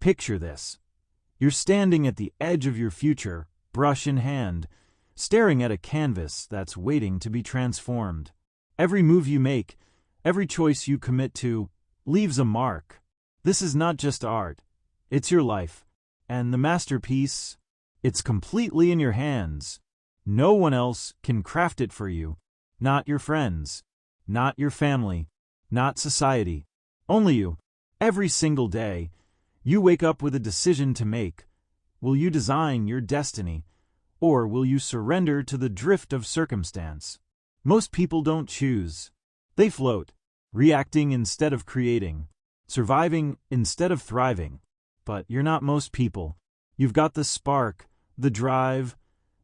Picture this. You're standing at the edge of your future, brush in hand, staring at a canvas that's waiting to be transformed. Every move you make, every choice you commit to, leaves a mark. This is not just art. It's your life. And the masterpiece, it's completely in your hands. No one else can craft it for you. Not your friends. Not your family. Not society. Only you. Every single day, you wake up with a decision to make. Will you design your destiny, or will you surrender to the drift of circumstance? Most people don't choose. They float, reacting instead of creating, surviving instead of thriving. But you're not most people. You've got the spark, the drive,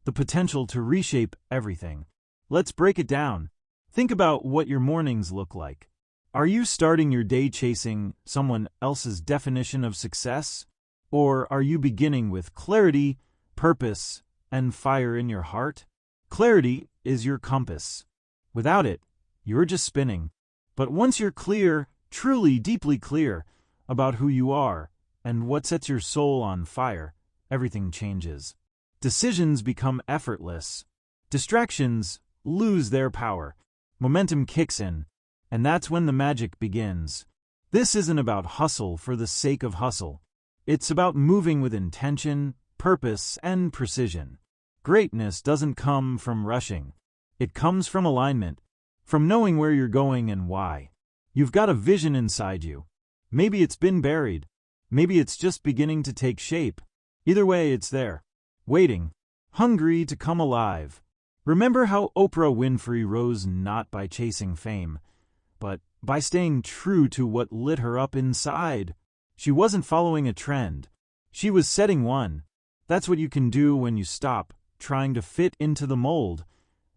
the potential to reshape everything. Let's break it down. Think about what your mornings look like. Are you starting your day chasing someone else's definition of success? Or are you beginning with clarity, purpose, and fire in your heart? Clarity is your compass. Without it, you're just spinning. But once you're clear, truly deeply clear, about who you are and what sets your soul on fire, everything changes. Decisions become effortless. Distractions lose their power. Momentum kicks in, and that's when the magic begins. This isn't about hustle for the sake of hustle. It's about moving with intention, purpose, and precision. Greatness doesn't come from rushing. It comes from alignment, from knowing where you're going and why. You've got a vision inside you. Maybe it's been buried. Maybe it's just beginning to take shape. Either way, it's there, waiting, hungry to come alive. Remember how Oprah Winfrey rose not by chasing fame, but by staying true to what lit her up inside. She wasn't following a trend. She was setting one. That's what you can do when you stop trying to fit into the mold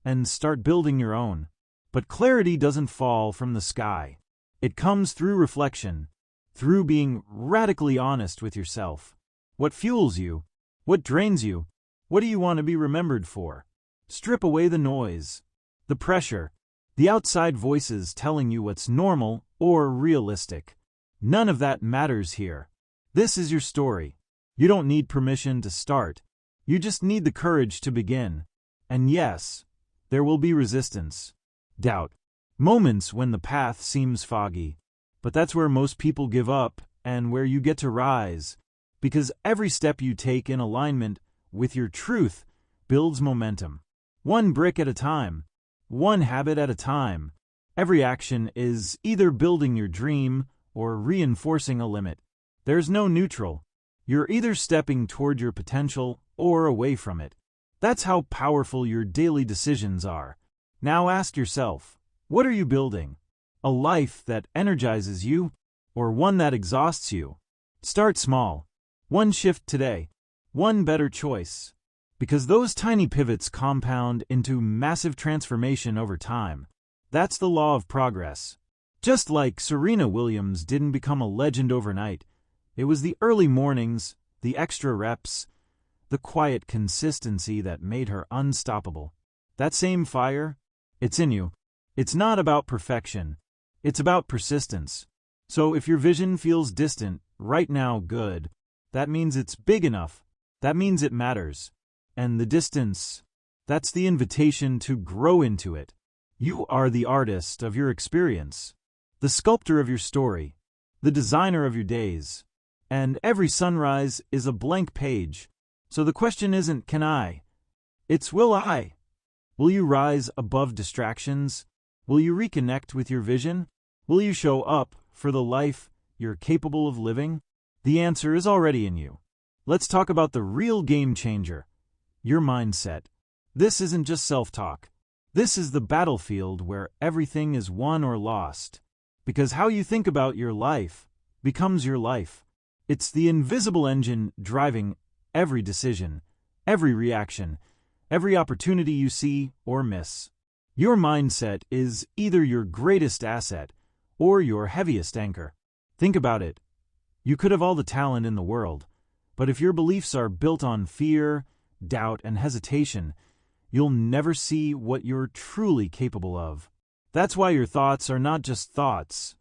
and start building your own. But clarity doesn't fall from the sky. It comes through reflection, through being radically honest with yourself. What fuels you? What drains you? What do you want to be remembered for? Strip away the noise, the pressure, the outside voices telling you what's normal or realistic. None of that matters here. This is your story. You don't need permission to start. You just need the courage to begin. And yes, there will be resistance, doubt, moments when the path seems foggy. But that's where most people give up and where you get to rise, because every step you take in alignment with your truth builds momentum. One brick at a time, one habit at a time. Every action is either building your dream or reinforcing a limit. There's no neutral. You're either stepping toward your potential or away from it. That's how powerful your daily decisions are. Now ask yourself, what are you building? A life that energizes you or one that exhausts you? Start small. One shift today. One better choice. Because those tiny pivots compound into massive transformation over time. That's the law of progress. Just like Serena Williams didn't become a legend overnight, it was the early mornings, the extra reps, the quiet consistency that made her unstoppable. That same fire, it's in you. It's not about perfection. It's about persistence. So if your vision feels distant right now, good. That means it's big enough. That means it matters. And the distance, that's the invitation to grow into it. You are the artist of your experience, the sculptor of your story, the designer of your days. And every sunrise is a blank page. So the question isn't, can I? It's, will I? Will you rise above distractions? Will you reconnect with your vision? Will you show up for the life you're capable of living? The answer is already in you. Let's talk about the real game changer, your mindset. This isn't just self-talk. This is the battlefield where everything is won or lost. Because how you think about your life becomes your life. It's the invisible engine driving every decision, every reaction, every opportunity you see or miss. Your mindset is either your greatest asset or your heaviest anchor. Think about it. You could have all the talent in the world, but if your beliefs are built on fear, doubt, and hesitation, you'll never see what you're truly capable of. That's why your thoughts are not just thoughts,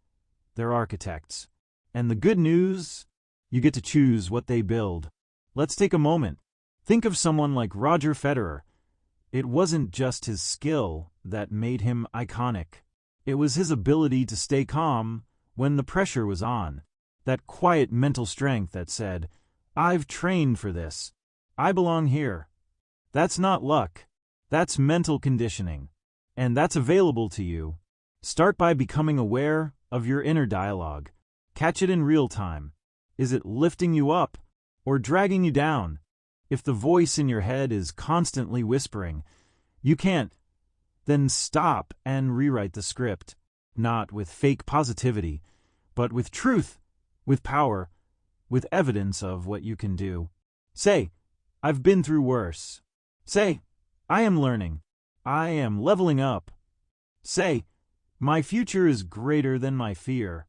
they're architects. And the good news? You get to choose what they build. Let's take a moment. Think of someone like Roger Federer. It wasn't just his skill that made him iconic. It was his ability to stay calm when the pressure was on. That quiet mental strength that said, "I've trained for this. I belong here." That's not luck. That's mental conditioning. And that's available to you. Start by becoming aware of your inner dialogue. Catch it in real time. Is it lifting you up or dragging you down? If the voice in your head is constantly whispering, "You can't," then stop and rewrite the script. Not with fake positivity, but with truth, with power, with evidence of what you can do. Say, "I've been through worse." Say, "I am learning. I am leveling up." Say, "My future is greater than my fear."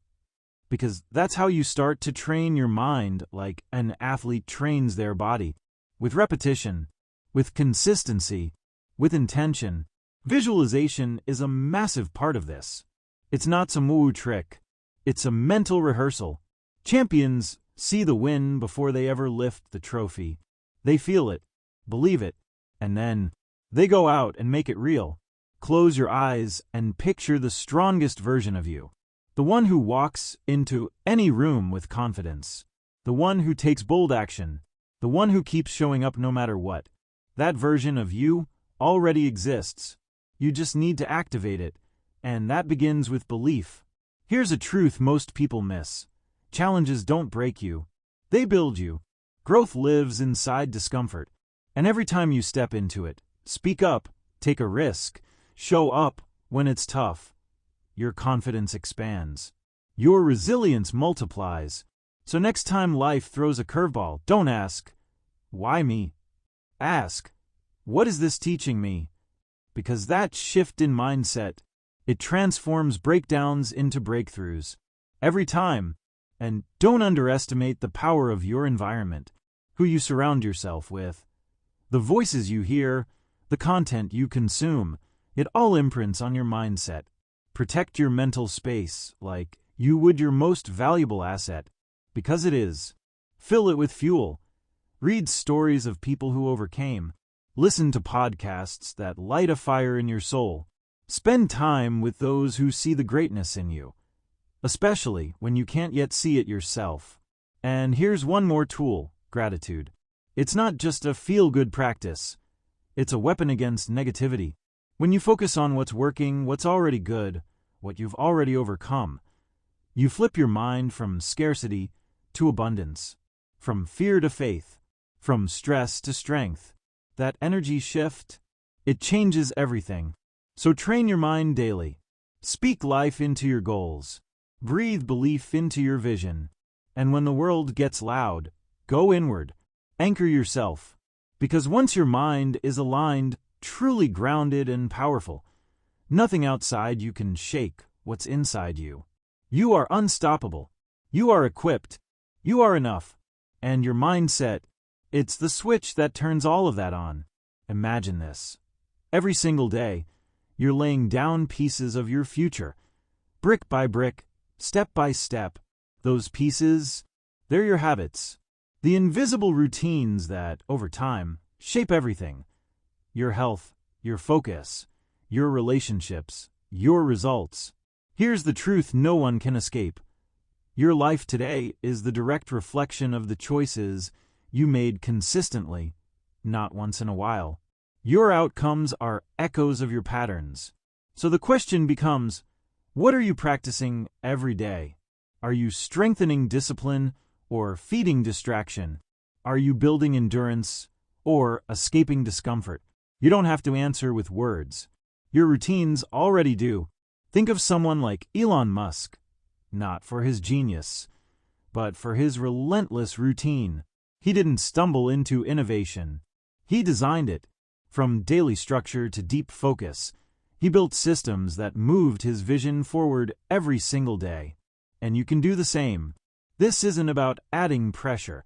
Because that's how you start to train your mind like an athlete trains their body. With repetition, with consistency, with intention. Visualization is a massive part of this. It's not some woo trick. It's a mental rehearsal. Champions see the win before they ever lift the trophy. They feel it, believe it, and then they go out and make it real. Close your eyes and picture the strongest version of you. The one who walks into any room with confidence. The one who takes bold action. The one who keeps showing up no matter what. That version of you already exists. You just need to activate it, and that begins with belief. Here's a truth most people miss. Challenges don't break you. They build you. Growth lives inside discomfort. And every time you step into it, speak up, take a risk, show up when it's tough, your confidence expands. Your resilience multiplies. So next time life throws a curveball, don't ask, "Why me?" Ask, "What is this teaching me?" Because that shift in mindset, it transforms breakdowns into breakthroughs. Every time. And don't underestimate the power of your environment, who you surround yourself with. The voices you hear, the content you consume, it all imprints on your mindset. Protect your mental space like you would your most valuable asset, because it is. Fill it with fuel. Read stories of people who overcame. Listen to podcasts that light a fire in your soul. Spend time with those who see the greatness in you, especially when you can't yet see it yourself. And here's one more tool, gratitude. It's not just a feel-good practice. It's a weapon against negativity. When you focus on what's working, what's already good, what you've already overcome, you flip your mind from scarcity to abundance, from fear to faith, from stress to strength. That energy shift, it changes everything. So train your mind daily. Speak life into your goals. Breathe belief into your vision. And when the world gets loud, go inward. Anchor yourself. Because once your mind is aligned, truly grounded and powerful, nothing outside you can shake what's inside you. You are unstoppable. You are equipped. You are enough. And your mindset, it's the switch that turns all of that on. Imagine this. Every single day, you're laying down pieces of your future. Brick by brick, step by step. Those pieces, they're your habits. The invisible routines that, over time, shape everything. Your health, your focus, your relationships, your results. Here's the truth no one can escape. Your life today is the direct reflection of the choices you made consistently, not once in a while. Your outcomes are echoes of your patterns. So the question becomes, what are you practicing every day? Are you strengthening discipline or feeding distraction? Are you building endurance or escaping discomfort? You don't have to answer with words. Your routines already do. Think of someone like Elon Musk, not for his genius, but for his relentless routine. He didn't stumble into innovation. He designed it. From daily structure to deep focus, he built systems that moved his vision forward every single day. And you can do the same. This isn't about adding pressure.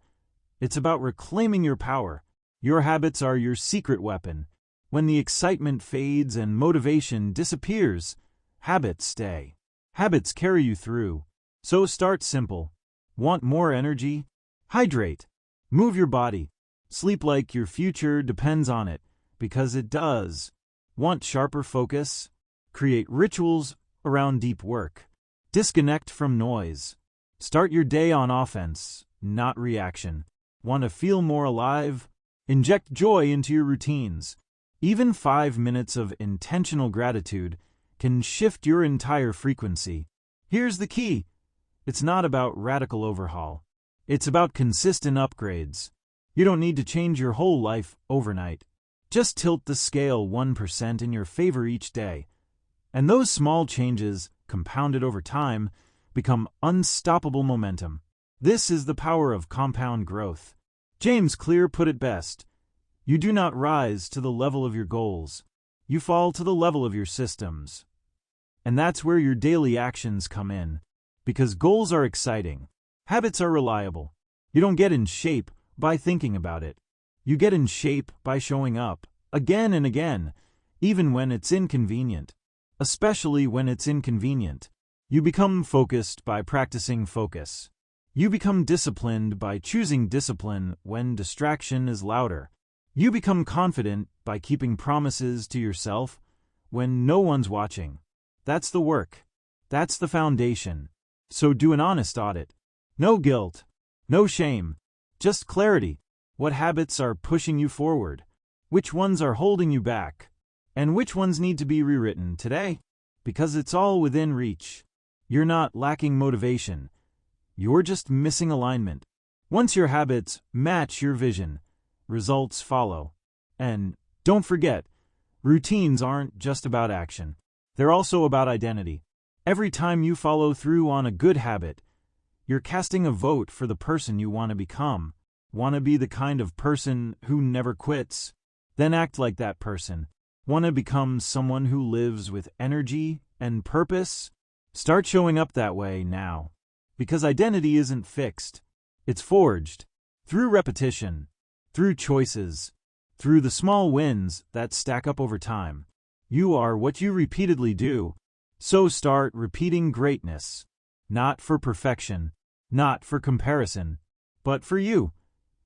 It's about reclaiming your power. Your habits are your secret weapon. When the excitement fades and motivation disappears, habits stay. Habits carry you through. So start simple. Want more energy? Hydrate. Move your body. Sleep like your future depends on it, because it does. Want sharper focus? Create rituals around deep work. Disconnect from noise. Start your day on offense, not reaction. Want to feel more alive? Inject joy into your routines. Even 5 minutes of intentional gratitude can shift your entire frequency. Here's the key. It's not about radical overhaul. It's about consistent upgrades. You don't need to change your whole life overnight. Just tilt the scale 1% in your favor each day. And those small changes, compounded over time, become unstoppable momentum. This is the power of compound growth. James Clear put it best. You do not rise to the level of your goals. You fall to the level of your systems. And that's where your daily actions come in. Because goals are exciting. Habits are reliable. You don't get in shape by thinking about it. You get in shape by showing up, again and again, even when it's inconvenient. Especially when it's inconvenient. You become focused by practicing focus. You become disciplined by choosing discipline when distraction is louder. You become confident by keeping promises to yourself when no one's watching. That's the work. That's the foundation. So do an honest audit. No guilt. No shame. Just clarity. What habits are pushing you forward? Which ones are holding you back? And which ones need to be rewritten today? Because it's all within reach. You're not lacking motivation. You're just missing alignment. Once your habits match your vision, results follow. And don't forget, routines aren't just about action. They're also about identity. Every time you follow through on a good habit, you're casting a vote for the person you want to become. Want to be the kind of person who never quits? Then act like that person. Want to become someone who lives with energy and purpose? Start showing up that way now. Because identity isn't fixed. It's forged. Through repetition. Through choices. Through the small wins that stack up over time. You are what you repeatedly do. So start repeating greatness. Not for perfection. Not for comparison. But for you.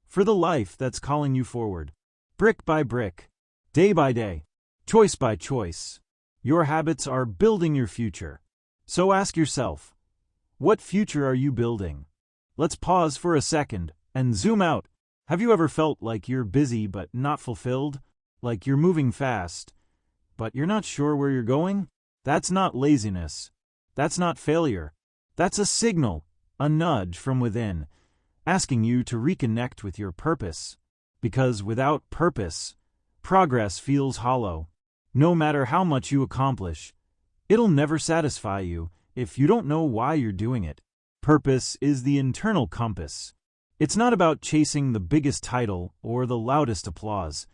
For the life that's calling you forward. Brick by brick. Day by day. Choice by choice. Your habits are building your future. So ask yourself, what future are you building? Let's pause for a second and zoom out. Have you ever felt like you're busy but not fulfilled? Like you're moving fast, but you're not sure where you're going? That's not laziness. That's not failure. That's a signal, a nudge from within, asking you to reconnect with your purpose. Because without purpose, progress feels hollow. No matter how much you accomplish, it'll never satisfy you if you don't know why you're doing it. Purpose is the internal compass. It's not about chasing the biggest title or the loudest applause.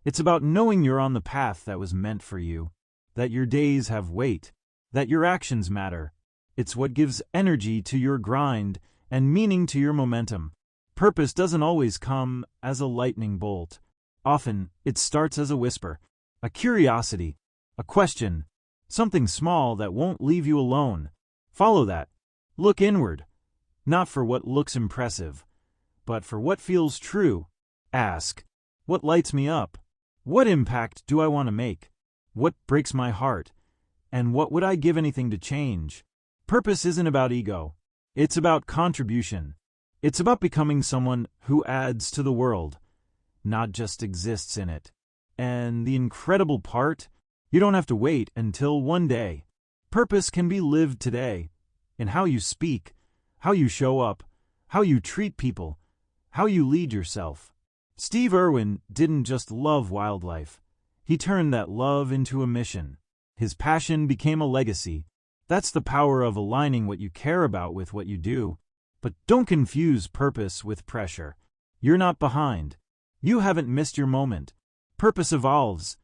It's about knowing you're on the path that was meant for you, that your days have weight, that your actions matter. It's what gives energy to your grind and meaning to your momentum. Purpose doesn't always come as a lightning bolt. Often, it starts as a whisper, a curiosity, a question, something small that won't leave you alone. Follow that. Look inward, not for what looks impressive, but for what feels true. Ask, what lights me up? What impact do I want to make? What breaks my heart? And what would I give anything to change? Purpose isn't about ego. It's about contribution. It's about becoming someone who adds to the world, not just exists in it. And the incredible part, you don't have to wait until one day. Purpose can be lived today, in how you speak, how you show up, how you treat people, how you lead yourself. Steve Irwin didn't just love wildlife. He turned that love into a mission. His passion became a legacy. That's the power of aligning what you care about with what you do. But don't confuse purpose with pressure. You're not behind. You haven't missed your moment. Purpose evolves,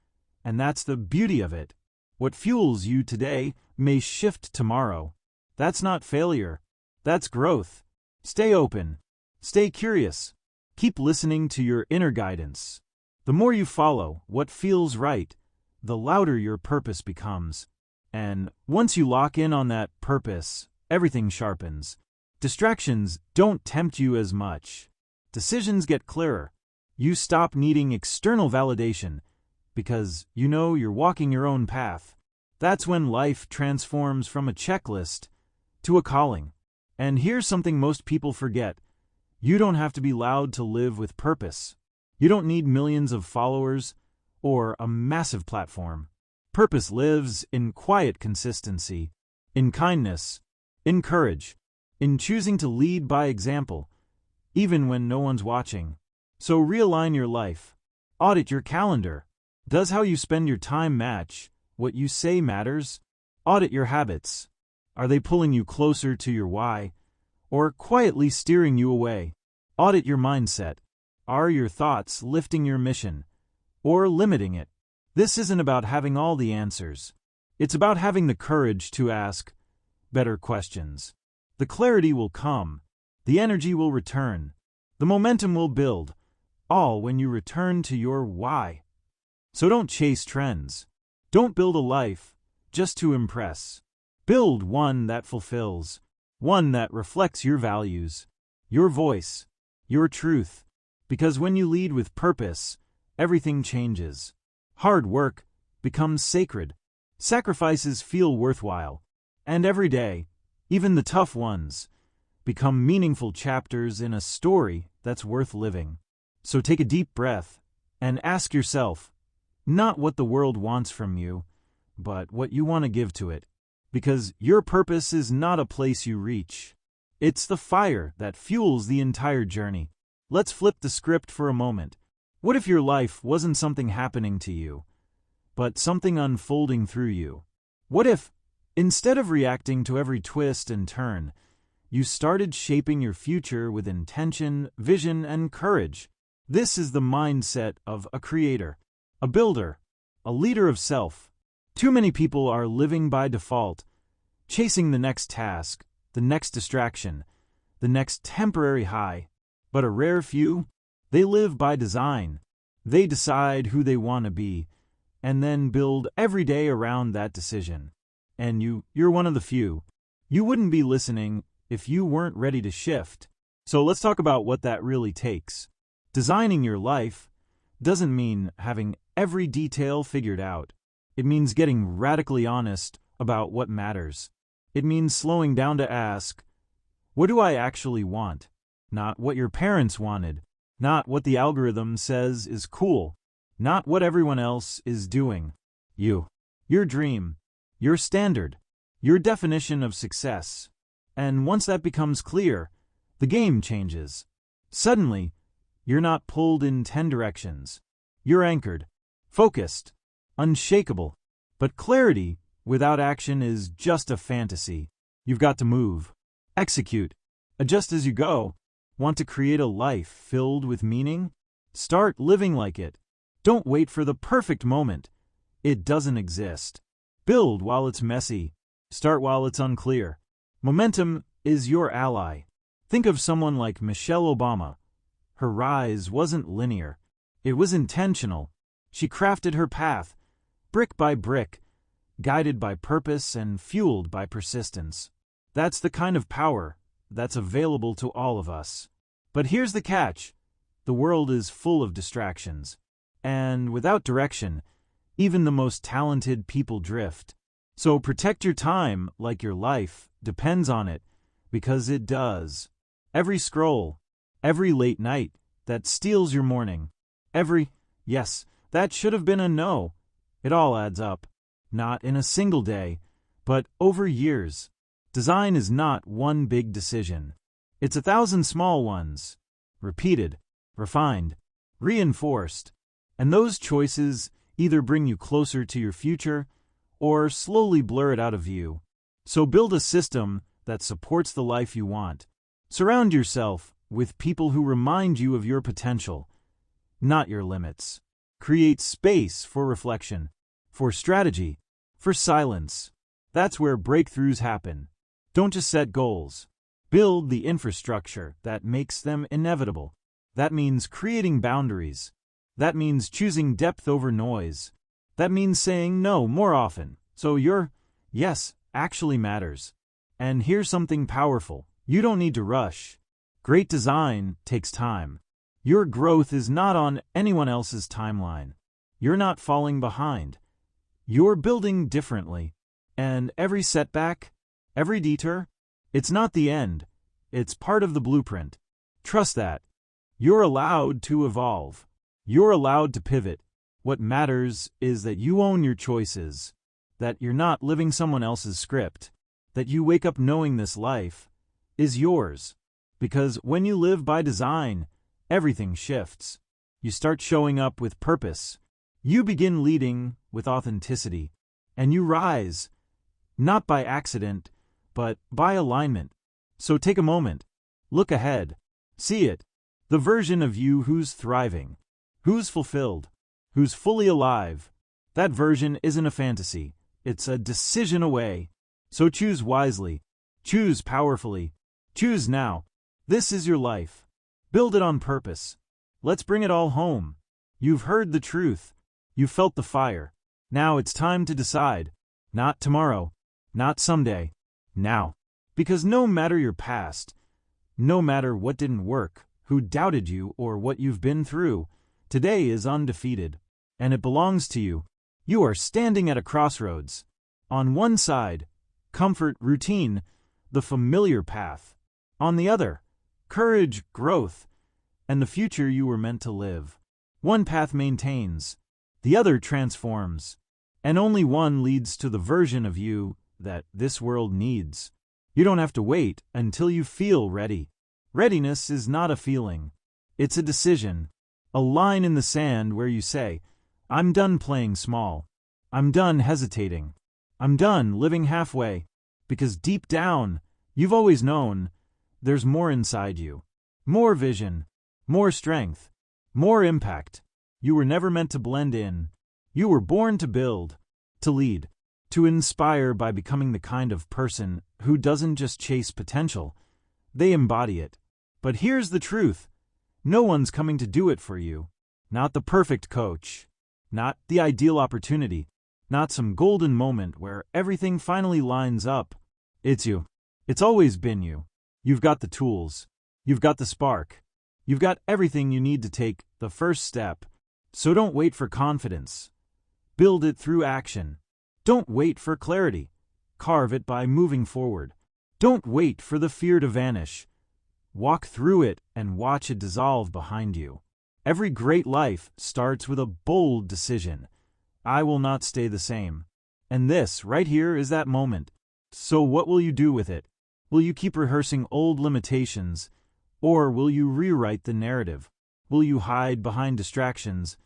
and that's the beauty of it. What fuels you today may shift tomorrow. That's not failure. That's growth. Stay open. Stay curious. Keep listening to your inner guidance. The more you follow what feels right, the louder your purpose becomes. And once you lock in on that purpose, everything sharpens. Distractions don't tempt you as much. Decisions get clearer. You stop needing external validation because you know you're walking your own path. That's when life transforms from a checklist to a calling. And here's something most people forget. You don't have to be loud to live with purpose. You don't need millions of followers or a massive platform. Purpose lives in quiet consistency, in kindness, in courage, in choosing to lead by example, even when no one's watching. So realign your life. Audit your calendar. Does how you spend your time match what you say matters? Audit your habits. Are they pulling you closer to your why, or quietly steering you away? Audit your mindset. Are your thoughts lifting your mission, or limiting it? This isn't about having all the answers. It's about having the courage to ask better questions. The clarity will come. The energy will return. The momentum will build, all when you return to your why. So don't chase trends. Don't build a life just to impress. Build one that fulfills, one that reflects your values, your voice, your truth. Because when you lead with purpose, everything changes. Hard work becomes sacred. Sacrifices feel worthwhile. And every day, even the tough ones, become meaningful chapters in a story that's worth living. So take a deep breath and ask yourself, not what the world wants from you, but what you want to give to it. Because your purpose is not a place you reach. It's the fire that fuels the entire journey. Let's flip the script for a moment. What if your life wasn't something happening to you, but something unfolding through you? What if, instead of reacting to every twist and turn, you started shaping your future with intention, vision, and courage? This is the mindset of a creator, a builder, a leader of self. Too many people are living by default, chasing the next task, the next distraction, the next temporary high. But a rare few, they live by design. They decide who they want to be, and then build every day around that decision. And you're one of the few. You wouldn't be listening if you weren't ready to shift. So let's talk about what that really takes. Designing your life doesn't mean having every detail figured out. It means getting radically honest about what matters. It means slowing down to ask, what do I actually want? Not what your parents wanted, not what the algorithm says is cool, not what everyone else is doing. You, your dream, your standard, your definition of success. And once that becomes clear, the game changes. Suddenly, you're not pulled in 10 directions. You're anchored, focused, unshakable. But clarity without action is just a fantasy. You've got to move, execute, adjust as you go. Want to create a life filled with meaning? Start living like it. Don't wait for the perfect moment. It doesn't exist. Build while it's messy. Start while it's unclear. Momentum is your ally. Think of someone like Michelle Obama. Her rise wasn't linear. It was intentional. She crafted her path, brick by brick, guided by purpose and fueled by persistence. That's the kind of power that's available to all of us. But here's the catch. The world is full of distractions. And without direction, even the most talented people drift. So protect your time like your life depends on it, because it does. Every scroll, every late night that steals your morning, every, yes, that should have been a no, it all adds up. Not in a single day, but over years. Design is not one big decision. It's 1,000 small ones, repeated, refined, reinforced. And those choices either bring you closer to your future or slowly blur it out of view. So build a system that supports the life you want. Surround yourself with people who remind you of your potential, not your limits. Create space for reflection, for strategy, for silence. That's where breakthroughs happen. Don't just set goals. Build the infrastructure that makes them inevitable. That means creating boundaries. That means choosing depth over noise. That means saying no more often, so your yes actually matters. And here's something powerful. You don't need to rush. Great design takes time. Your growth is not on anyone else's timeline. You're not falling behind. You're building differently. And every setback, every detour, it's not the end. It's part of the blueprint. Trust that. You're allowed to evolve. You're allowed to pivot. What matters is that you own your choices, that you're not living someone else's script, that you wake up knowing this life is yours. Because when you live by design, everything shifts. You start showing up with purpose. You begin leading with authenticity. And you rise, not by accident, but by alignment. So take a moment. Look ahead. See it. The version of you who's thriving, who's fulfilled, who's fully alive. That version isn't a fantasy. It's a decision away. So choose wisely. Choose powerfully. Choose now. This is your life. Build it on purpose. Let's bring it all home. You've heard the truth. You've felt the fire. Now it's time to decide. Not tomorrow. Not someday. Now. Because no matter your past, no matter what didn't work, who doubted you, or what you've been through, today is undefeated. And it belongs to you. You are standing at a crossroads. On one side, comfort, routine, the familiar path. On the other, courage, growth, and the future you were meant to live. One path maintains, the other transforms, and only one leads to the version of you that this world needs. You don't have to wait until you feel ready. Readiness is not a feeling. It's a decision, a line in the sand where you say, I'm done playing small. I'm done hesitating. I'm done living halfway. Because deep down, you've always known there's more inside you. More vision, more strength, more impact. You were never meant to blend in. You were born to build, to lead, to inspire by becoming the kind of person who doesn't just chase potential, they embody it. But here's the truth. No one's coming to do it for you. Not the perfect coach. Not the ideal opportunity. Not some golden moment where everything finally lines up. It's you. It's always been you. You've got the tools. You've got the spark. You've got everything you need to take the first step. So don't wait for confidence. Build it through action. Don't wait for clarity. Carve it by moving forward. Don't wait for the fear to vanish. Walk through it and watch it dissolve behind you. Every great life starts with a bold decision. I will not stay the same. And this, right here, is that moment. So what will you do with it? Will you keep rehearsing old limitations? Or will you rewrite the narrative? Will you hide behind distractions?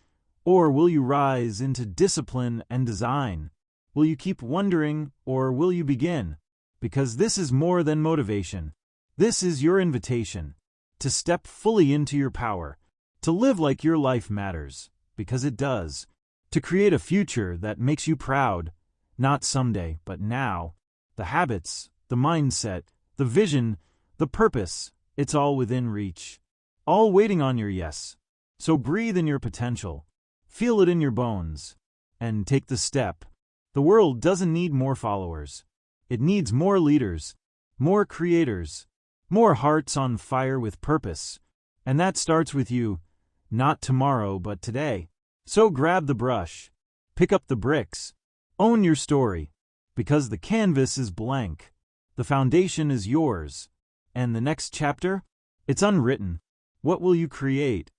Or will you rise into discipline and design? Will you keep wondering, or will you begin? Because this is more than motivation. This is your invitation to step fully into your power, to live like your life matters, because it does, to create a future that makes you proud, not someday, but now. The habits, the mindset, the vision, the purpose, it's all within reach, all waiting on your yes. So breathe in your potential, feel it in your bones, and take the step. The world doesn't need more followers. It needs more leaders, more creators, more hearts on fire with purpose. And that starts with you, not tomorrow, but today. So grab the brush, pick up the bricks, own your story, because the canvas is blank, the foundation is yours, and the next chapter, it's unwritten. What will you create?